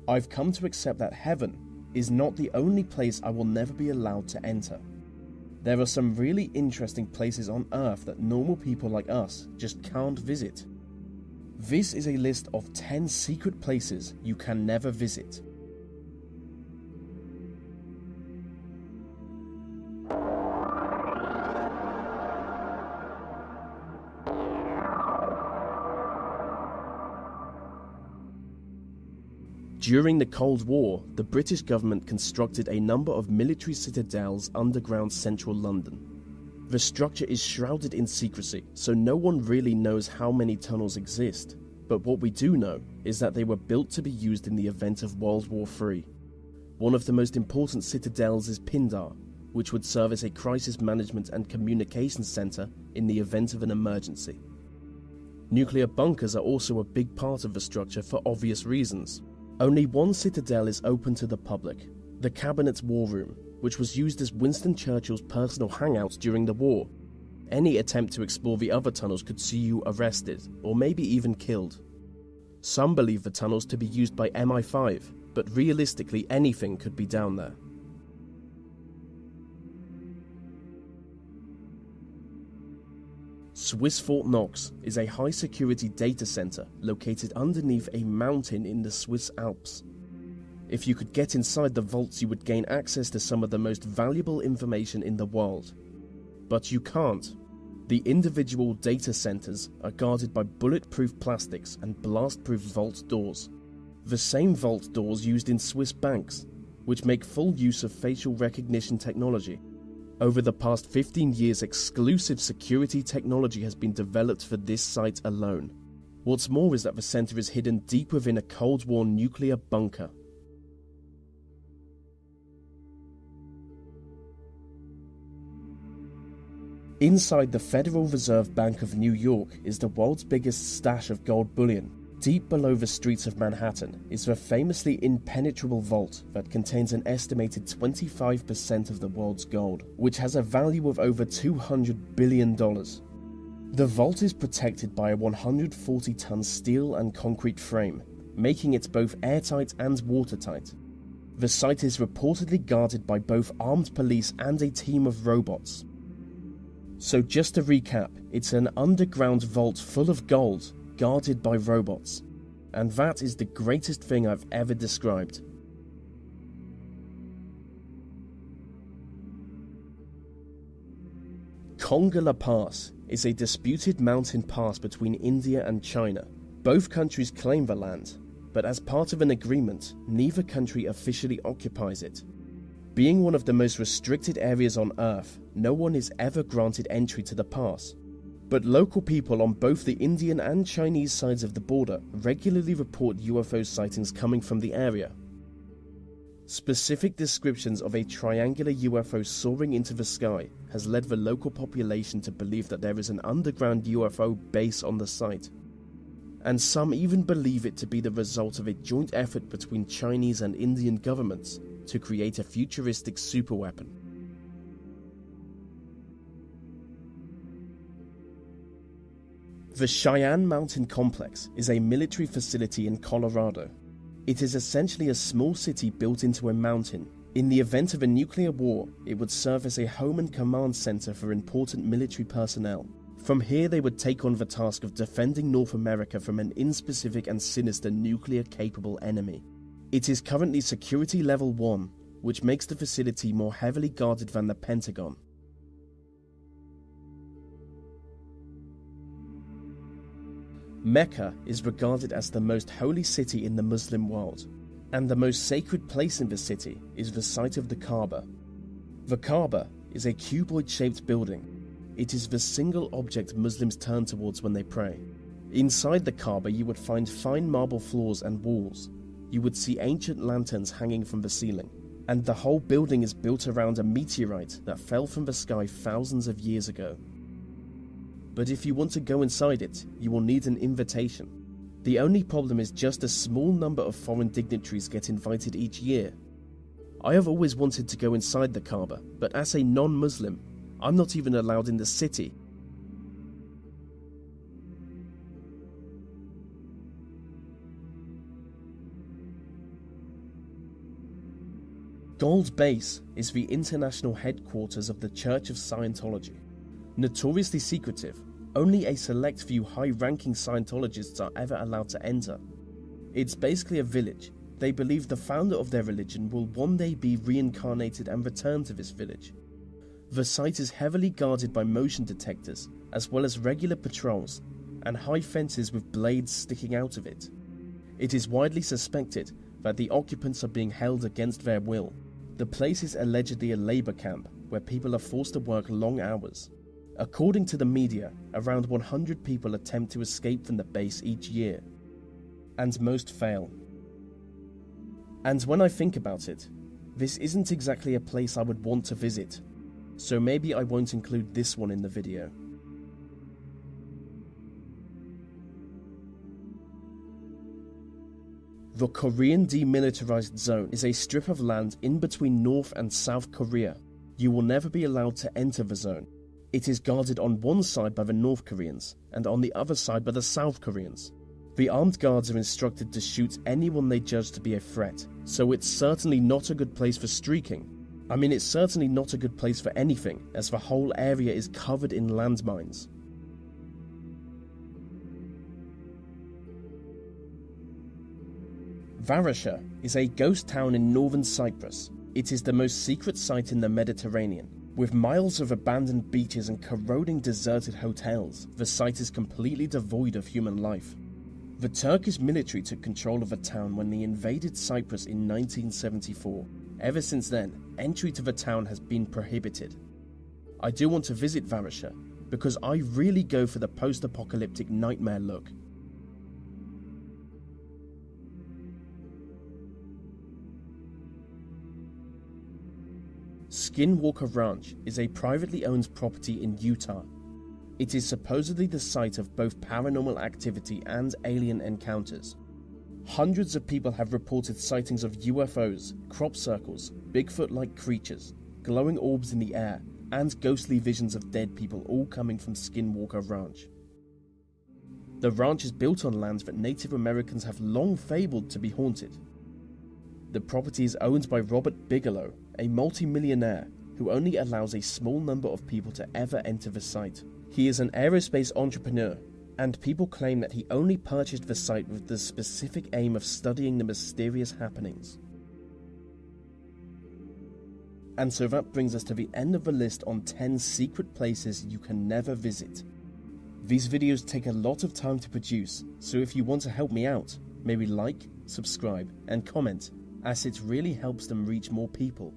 I've come to accept that heaven is not the only place I will never be allowed to enter. There are some really interesting places on Earth that normal people like us just can't visit. This is a list of 10 secret places you can never visit. During the Cold War, the British government constructed a number of military citadels underground central London. The structure is shrouded in secrecy, so no one really knows how many tunnels exist, but what we do know is that they were built to be used in the event of World War III. One of the most important citadels is Pindar, which would serve as a crisis management and communications centre in the event of an emergency. Nuclear bunkers are also a big part of the structure for obvious reasons. Only one citadel is open to the public, the Cabinet's War Room, which was used as Winston Churchill's personal hangout during the war. Any attempt to explore the other tunnels could see you arrested, or maybe even killed. Some believe the tunnels to be used by MI5, but realistically anything could be down there. Swiss Fort Knox is a high-security data center located underneath a mountain in the Swiss Alps. If you could get inside the vaults, you would gain access to some of the most valuable information in the world. But you can't. The individual data centers are guarded by bulletproof plastics and blast-proof vault doors. The same vault doors used in Swiss banks, which make full use of facial recognition technology. Over the past 15 years, exclusive security technology has been developed for this site alone. What's more is that the center is hidden deep within a Cold War nuclear bunker. Inside the Federal Reserve Bank of New York is the world's biggest stash of gold bullion. Deep below the streets of Manhattan is the famously impenetrable vault that contains an estimated 25% of the world's gold, which has a value of over $200 billion. The vault is protected by a 140-ton steel and concrete frame, making it both airtight and watertight. The site is reportedly guarded by both armed police and a team of robots. So just to recap, it's an underground vault full of gold, guarded by robots. And that is the greatest thing I've ever described. Konga La Pass is a disputed mountain pass between India and China. Both countries claim the land, but as part of an agreement, neither country officially occupies it. Being one of the most restricted areas on Earth, no one is ever granted entry to the pass. But local people on both the Indian and Chinese sides of the border regularly report UFO sightings coming from the area. Specific descriptions of a triangular UFO soaring into the sky has led the local population to believe that there is an underground UFO base on the site. And some even believe it to be the result of a joint effort between Chinese and Indian governments to create a futuristic superweapon. The Cheyenne Mountain Complex is a military facility in Colorado. It is essentially a small city built into a mountain. In the event of a nuclear war, it would serve as a home and command center for important military personnel. From here, they would take on the task of defending North America from an inspecific and sinister nuclear-capable enemy. It is currently Security Level 1, which makes the facility more heavily guarded than the Pentagon. Mecca is regarded as the most holy city in the Muslim world, and the most sacred place in the city is the site of the Kaaba. The Kaaba is a cuboid-shaped building. It is the single object Muslims turn towards when they pray. Inside the Kaaba, you would find fine marble floors and walls. You would see ancient lanterns hanging from the ceiling, and the whole building is built around a meteorite that fell from the sky thousands of years ago. But if you want to go inside it, you will need an invitation. The only problem is just a small number of foreign dignitaries get invited each year. I have always wanted to go inside the Kaaba, but as a non-Muslim, I'm not even allowed in the city. Gold Base is the international headquarters of the Church of Scientology. Notoriously secretive, only a select few high-ranking Scientologists are ever allowed to enter. It's basically a village. They believe the founder of their religion will one day be reincarnated and return to this village. The site is heavily guarded by motion detectors, as well as regular patrols, and high fences with blades sticking out of it. It is widely suspected that the occupants are being held against their will. The place is allegedly a labour camp, where people are forced to work long hours. According to the media, around 100 people attempt to escape from the base each year, and most fail. And when I think about it, this isn't exactly a place I would want to visit, so maybe I won't include this one in the video. The Korean Demilitarized Zone is a strip of land in between North and South Korea. You will never be allowed to enter the zone. It is guarded on one side by the North Koreans and on the other side by the South Koreans. The armed guards are instructed to shoot anyone they judge to be a threat, so it's certainly not a good place for streaking. I mean, it's certainly not a good place for anything, as the whole area is covered in landmines. Varasha is a ghost town in northern Cyprus. It is the most secret site in the Mediterranean. With miles of abandoned beaches and corroding deserted hotels, the site is completely devoid of human life. The Turkish military took control of the town when they invaded Cyprus in 1974. Ever since then, entry to the town has been prohibited. I do want to visit Varasha, because I really go for the post-apocalyptic nightmare look. Skinwalker Ranch is a privately owned property in Utah. It is supposedly the site of both paranormal activity and alien encounters. Hundreds of people have reported sightings of UFOs, crop circles, Bigfoot-like creatures, glowing orbs in the air, and ghostly visions of dead people, all coming from Skinwalker Ranch. The ranch is built on lands that Native Americans have long fabled to be haunted. The property is owned by Robert Bigelow, a multi-millionaire who only allows a small number of people to ever enter the site. He is an aerospace entrepreneur, and people claim that he only purchased the site with the specific aim of studying the mysterious happenings. And so that brings us to the end of the list on 10 secret places you can never visit. These videos take a lot of time to produce, so if you want to help me out, maybe like, subscribe, and comment, as it really helps them reach more people.